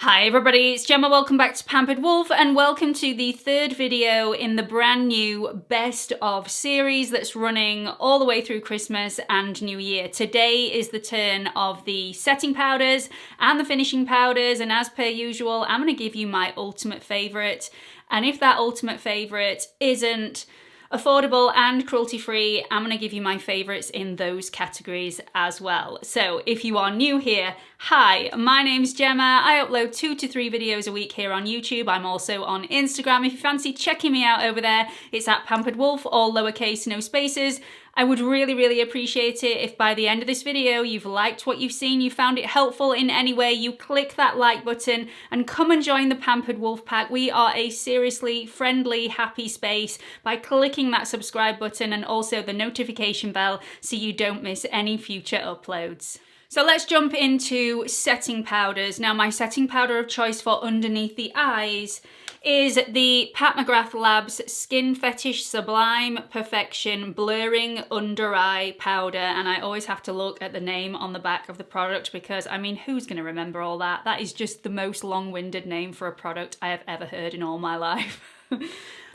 Hi everybody, it's Gemma, welcome back to Pampered Wolf and welcome to the third video in the brand new Best Of series that's running all the way through Christmas and New Year. Today is the turn of the setting powders and the finishing powders, and as per usual, I'm going to give you my ultimate favourite, and if that ultimate favourite isn't affordable and cruelty-free, I'm going to give you my favourites in those categories as well. So if you are new here, hi, my name's Gemma. I upload 2 to 3 videos a week here on YouTube. I'm also on Instagram. If you fancy checking me out over there, it's at Pampered Wolf, all lowercase, no spaces. I would really appreciate it if by the end of this video you've liked what you've seen, you found it helpful in any way, you click that like button and come and join the Pampered Wolf Pack. We are a seriously friendly, happy space by clicking that subscribe button and also the notification bell so you don't miss any future uploads. So let's jump into setting powders. Now my setting powder of choice for underneath the eyes is the Pat McGrath Labs Skin Fetish Sublime Perfection Blurring Under Eye Powder, and I always have to look at the name on the back of the product because, I mean, who's going to remember all that? That is just the most long-winded name for a product I have ever heard in all my life.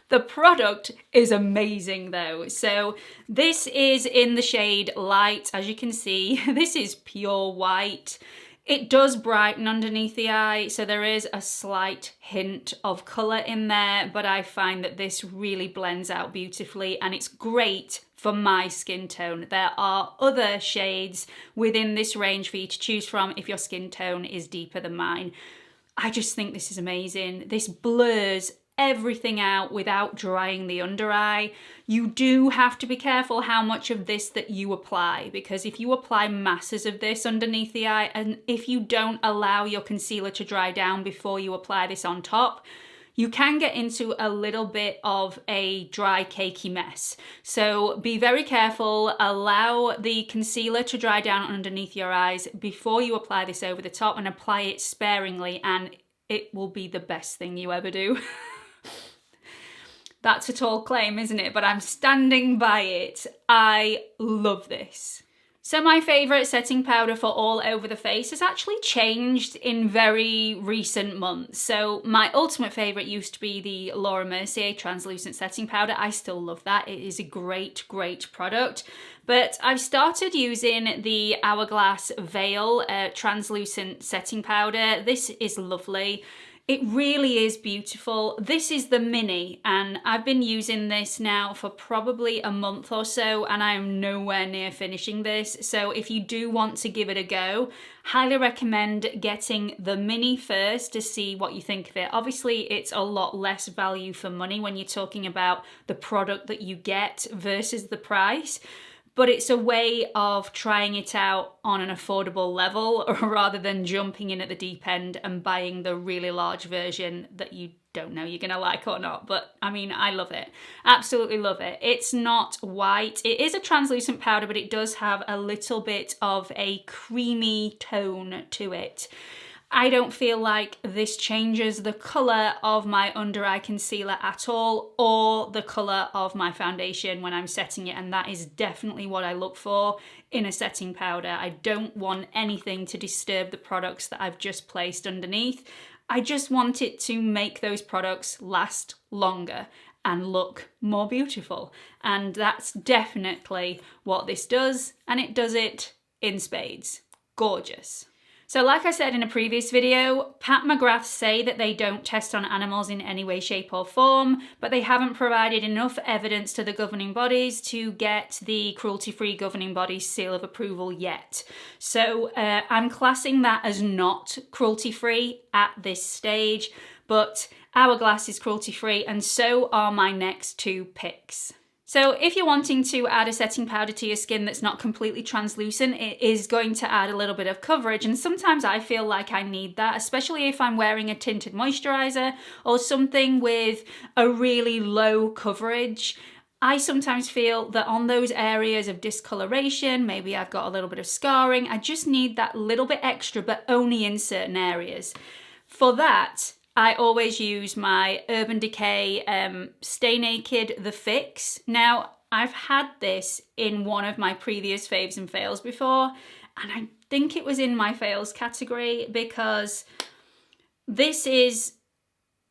The product is amazing though. So this is in the shade Light, as you can see. This is pure white. It does brighten underneath the eye, so there is a slight hint of colour in there, but I find that this really blends out beautifully and it's great for my skin tone. There are other shades within this range for you to choose from if your skin tone is deeper than mine. I just think this is amazing. This blurs everything out without drying the under eye. You do have to be careful how much of this that you apply, because if you apply masses of this underneath the eye and if you don't allow your concealer to dry down before you apply this on top, you can get into a little bit of a dry cakey mess. So be very careful, allow the concealer to dry down underneath your eyes before you apply this over the top, and apply it sparingly and it will be the best thing you ever do. That's a tall claim, isn't it? But I'm standing by it. I love this. So my favourite setting powder for all over the face has actually changed in very recent months. So my ultimate favourite used to be the Laura Mercier translucent setting powder. I still love that. It is a great product. But I've started using the Hourglass Veil translucent setting powder. This is lovely. It really is beautiful. This is the mini and I've been using this now for probably a month or so and I am nowhere near finishing this. So if you do want to give it a go, highly recommend getting the mini first to see what you think of it. Obviously, it's a lot less value for money when you're talking about the product that you get versus the price. But it's a way of trying it out on an affordable level rather than jumping in at the deep end and buying the really large version that you don't know you're gonna like or not. But I mean, I love it. Absolutely love it. It's not white. It is a translucent powder, but it does have a little bit of a creamy tone to it. I don't feel like this changes the colour of my under eye concealer at all, or the colour of my foundation when I'm setting it, and that is definitely what I look for in a setting powder. I don't want anything to disturb the products that I've just placed underneath. I just want it to make those products last longer and look more beautiful. And that's definitely what this does, and it does it in spades. Gorgeous. So like I said in a previous video, Pat McGrath say that they don't test on animals in any way, shape or form, but they haven't provided enough evidence to the governing bodies to get the cruelty-free governing body's seal of approval yet. So I'm classing that as not cruelty-free at this stage, but Hourglass is cruelty-free and so are my next 2 picks. So if you're wanting to add a setting powder to your skin that's not completely translucent, it is going to add a little bit of coverage, and sometimes I feel like I need that, especially if I'm wearing a tinted moisturiser or something with a really low coverage. I sometimes feel that on those areas of discoloration, maybe I've got a little bit of scarring, I just need that little bit extra, but only in certain areas. For that, I always use my Urban Decay Stay Naked The Fix. Now, I've had this in one of my previous faves and fails before, and I think it was in my fails category because This is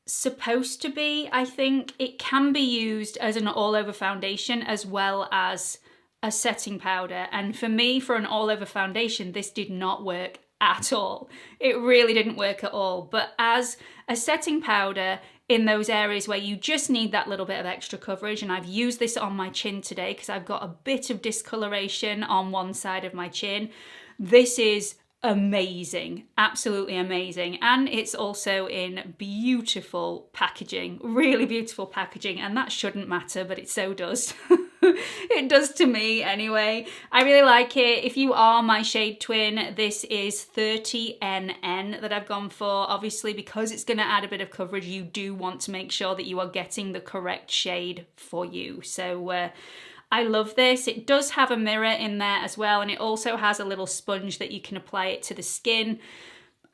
supposed to be, I think, it can be used as an all-over foundation as well as a setting powder. And for me, for an all-over foundation, this did not work at all. It really didn't work at all. But as a setting powder in those areas where you just need that little bit of extra coverage, and I've used this on my chin today because I've got a bit of discoloration on one side of my chin, this is amazing, absolutely amazing. And it's also in beautiful packaging, really beautiful packaging, and that shouldn't matter, but it so does. It does to me anyway. I really like it. If you are my shade twin, this is 30NN that I've gone for. Obviously, because it's going to add a bit of coverage, you do want to make sure that you are getting the correct shade for you. So I love this. It does have a mirror in there as well, and it also has a little sponge that you can apply it to the skin.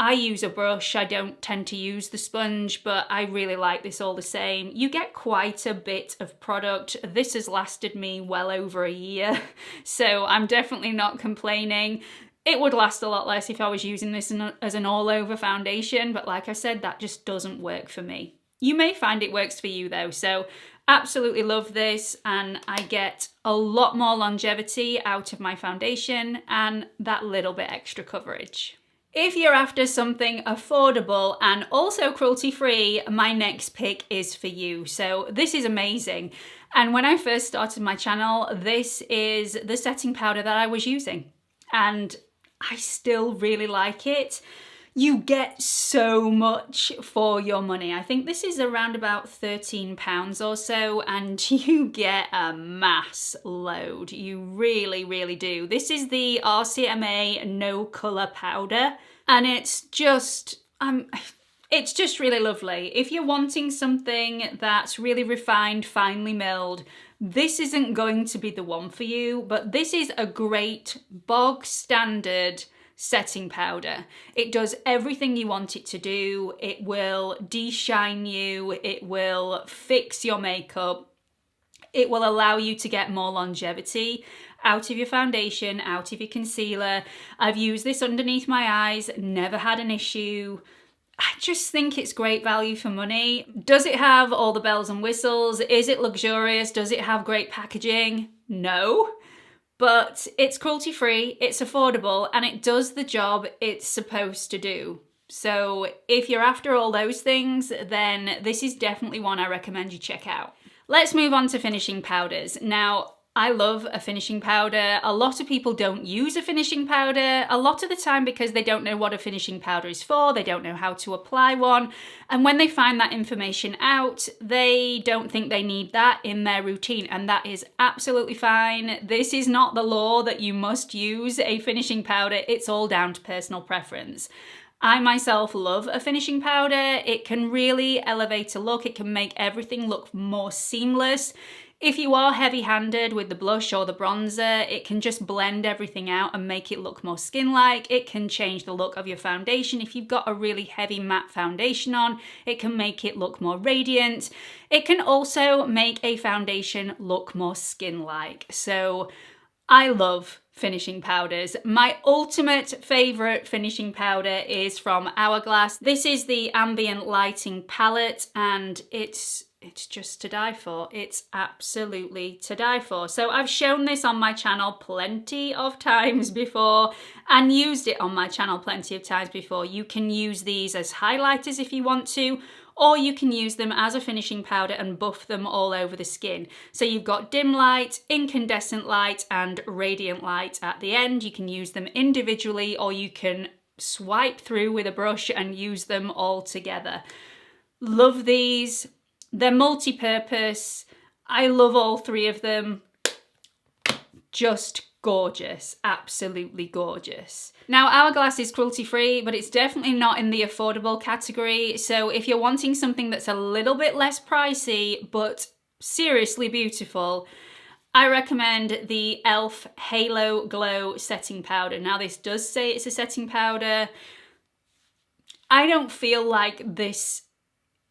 I use a brush, I don't tend to use the sponge, but I really like this all the same. You get quite a bit of product. This has lasted me well over a year, so I'm definitely not complaining. It would last a lot less if I was using this as an all-over foundation, but like I said, that just doesn't work for me. You may find it works for you though, so absolutely love this, and I get a lot more longevity out of my foundation and that little bit extra coverage. If you're after something affordable and also cruelty-free, my next pick is for you. So this is amazing. And when I first started my channel, this is the setting powder that I was using. And I still really like it. You get so much for your money. I think this is around about £13 or so, and you get a mass load. You really, really do. This is the Rcma No Colour Powder, and it's just really lovely. If you're wanting something that's really refined, finely milled, this isn't going to be the one for you, but this is a great bog standard setting powder. It does everything you want it to do. It will de-shine you, it will fix your makeup, it will allow you to get more longevity out of your foundation, out of your concealer. I've used this underneath my eyes, never had an issue. I just think it's great value for money. Does it have all the bells and whistles? Is it luxurious? Does it have great packaging? No. But it's cruelty-free, it's affordable, and it does the job it's supposed to do. So if you're after all those things, then this is definitely one I recommend you check out. Let's move on to finishing powders. Now, I love a finishing powder. A lot of people don't use a finishing powder, a lot of the time because they don't know what a finishing powder is for, they don't know how to apply one, and when they find that information out, they don't think they need that in their routine, and that is absolutely fine. This is not the law that you must use a finishing powder, it's all down to personal preference. I myself love a finishing powder. It can really elevate a look, it can make everything look more seamless. If you are heavy-handed with the blush or the bronzer, it can just blend everything out and make it look more skin-like. It can change the look of your foundation. If you've got a really heavy matte foundation on, it can make it look more radiant. It can also make a foundation look more skin-like. So I love finishing powders. My ultimate favourite finishing powder is from Hourglass. This is the Ambient Lighting Palette, and it's just to die for. It's absolutely to die for. So I've shown this on my channel plenty of times before and used it on my channel plenty of times before. You can use these as highlighters if you want to, or you can use them as a finishing powder and buff them all over the skin. So you've got dim light, incandescent light, and radiant light at the end. You can use them individually, or you can swipe through with a brush and use them all together. Love these. They're multi-purpose. I love all three of them. Just gorgeous, absolutely gorgeous. Now, Hourglass is cruelty-free, but it's definitely not in the affordable category. So if you're wanting something that's a little bit less pricey, but seriously beautiful, I recommend the e.l.f. Halo Glow Setting Powder. Now, this does say it's a setting powder. I don't feel like this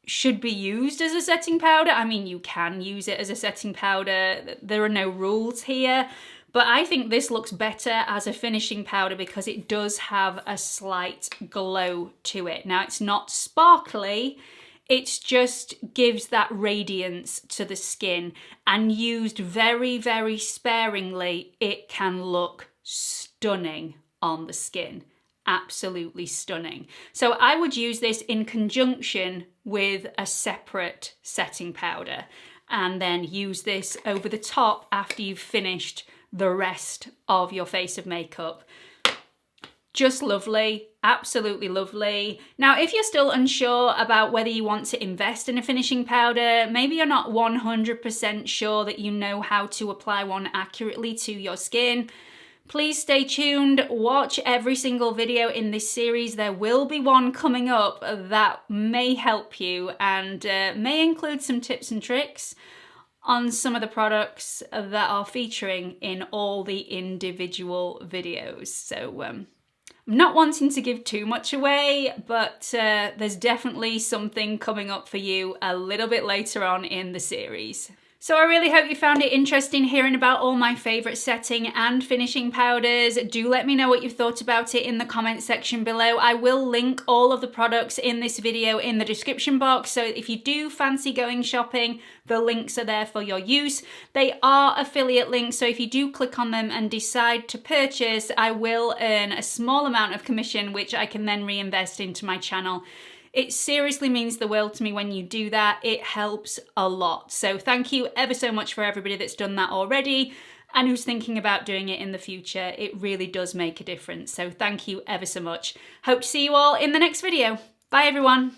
should be used as a setting powder. I mean, you can use it as a setting powder. There are no rules here, But I think this looks better as a finishing powder because it does have a slight glow to it. Now, it's not sparkly, it just gives that radiance to the skin, and used very, very sparingly, it can look stunning on the skin. Absolutely stunning. So I would use this in conjunction with a separate setting powder and then use this over the top after you've finished the rest of your face of makeup. Just lovely, absolutely lovely. Now, if you're still unsure about whether you want to invest in a finishing powder, maybe you're not 100% sure that you know how to apply one accurately to your skin, please stay tuned, watch every single video in this series. There will be one coming up that may help you and may include some tips and tricks on some of the products that are featuring in all the individual videos. So I'm not wanting to give too much away, but there's definitely something coming up for you a little bit later on in the series. So I really hope you found it interesting hearing about all my favourite setting and finishing powders. Do let me know what you've thought about it in the comment section below. I will link all of the products in this video in the description box, so if you do fancy going shopping, the links are there for your use. They are affiliate links, so if you do click on them and decide to purchase, I will earn a small amount of commission, which I can then reinvest into my channel. It seriously means the world to me when you do that. It helps a lot. So thank you ever so much for everybody that's done that already and who's thinking about doing it in the future. It really does make a difference. So thank you ever so much. Hope to see you all in the next video. Bye everyone.